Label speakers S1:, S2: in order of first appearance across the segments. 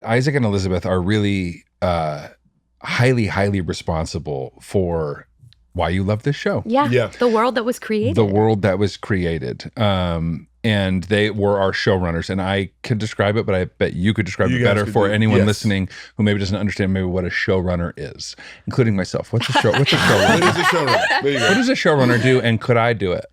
S1: Isaac and Elizabeth are really highly, highly responsible for why you love this show.
S2: Yeah. The world that was created.
S1: The world that was created. And they were our showrunners. And I could describe it, but I bet you could describe it better for anyone listening who maybe doesn't understand maybe what a showrunner is, including myself. What's a showrunner?
S3: What is a showrunner? There you go.
S1: What does a showrunner do, and could I do it?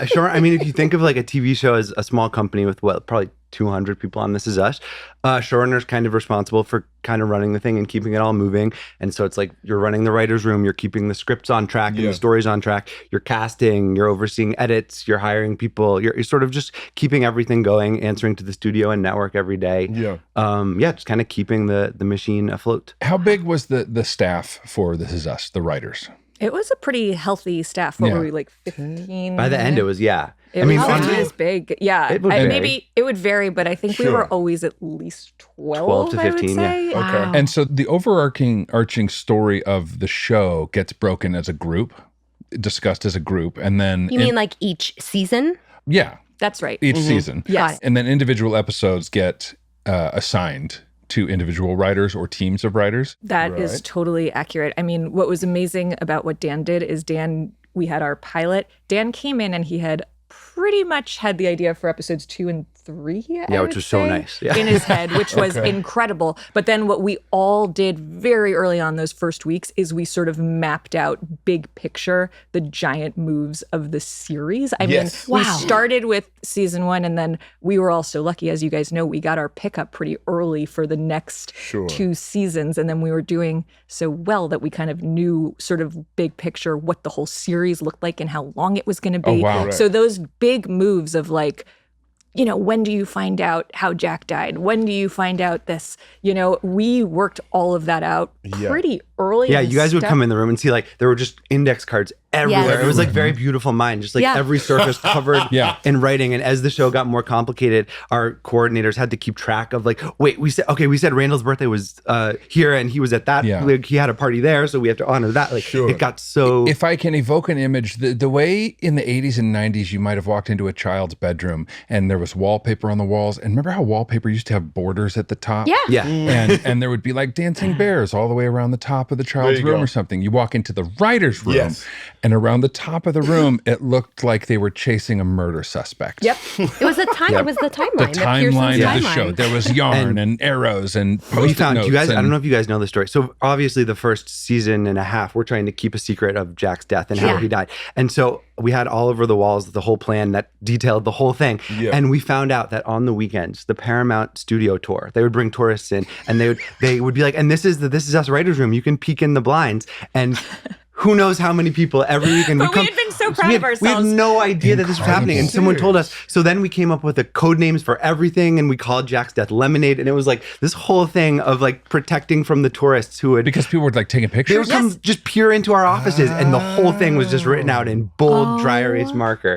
S4: Sure. I mean, if you think of like a TV show as a small company with probably 200 people on This Is Us, showrunner's kind of responsible for kind of running the thing and keeping it all moving. And so it's like you're running the writer's room, you're keeping the scripts on track and the stories on track, you're casting, you're overseeing edits, you're hiring people, you're sort of just keeping everything going, answering to the studio and network every day. Just kind of keeping the machine afloat.
S1: How big was the staff for This Is Us, the writers?
S2: It was a pretty healthy staff. What were we, like 15?
S4: By the end, it was,
S2: It was big. Yeah. Maybe it would vary, but I think we were always at least 12
S4: to 15,
S2: yeah.
S1: Wow. Okay. And so the overarching story of the show gets broken as a group, discussed as a group, and then...
S2: You mean like each season?
S1: Yeah.
S2: That's right.
S1: Each season.
S2: Yes.
S1: And then individual episodes get assigned to individual writers or teams of writers.
S2: That is totally accurate. I mean, what was amazing about what Dan did is we had our pilot. Dan came in and he had pretty much had the idea for episodes 2 and 3,
S4: which was so nice.
S2: In his head, which was incredible. But then what we all did very early on those first weeks is we sort of mapped out big picture, the giant moves of the series. I mean, we started with season 1, and then we were all so lucky, as you guys know, we got our pickup pretty early for the next 2 seasons. And then we were doing so well that we kind of knew sort of big picture what the whole series looked like and how long it was going to be. So those big moves of like, when do you find out how Jack died? When do you find out this? We worked all of that out pretty early.
S4: Yeah, you guys would come in the room and see like there were just index cards everywhere. Yes. It was like very beautiful mind, just like every surface covered in writing. And as the show got more complicated, our coordinators had to keep track of like, wait, we said Randall's birthday was here and he was at that. Like, he had a party there, so we have to honor that. Like it got so...
S1: If I can evoke an image, the way in the 80s and 90s you might have walked into a child's bedroom and there was wallpaper on the walls. And remember how wallpaper used to have borders at the top?
S2: Yeah.
S1: And there would be like dancing bears all the way around the top of the child's room or something. You walk into the writer's room and around the top of the room, it looked like they were chasing a murder suspect.
S2: Yep. It was the time. It was the timeline.
S1: The timeline of the show. There was yarn and arrows and
S4: we found, you guys, I don't know if you guys know the story. So obviously the first season and a half, we're trying to keep a secret of Jack's death and how he died. And so we had all over the walls the whole plan that detailed the whole thing. And we found out that on the weekends, the Paramount studio tour, they would bring tourists in and they would be like, and this is Us writer's room. You can peek in the blinds. And who knows how many people every weekend
S2: we had been so proud of ourselves.
S4: We had no idea that this was happening. And someone told us. So then we came up with the code names for everything and we called Jack's death Lemonade. And it was like this whole thing of like protecting from the tourists who would...
S1: Because people were like taking pictures?
S4: They would come just peer into our offices and the whole thing was just written out in bold dry erase marker.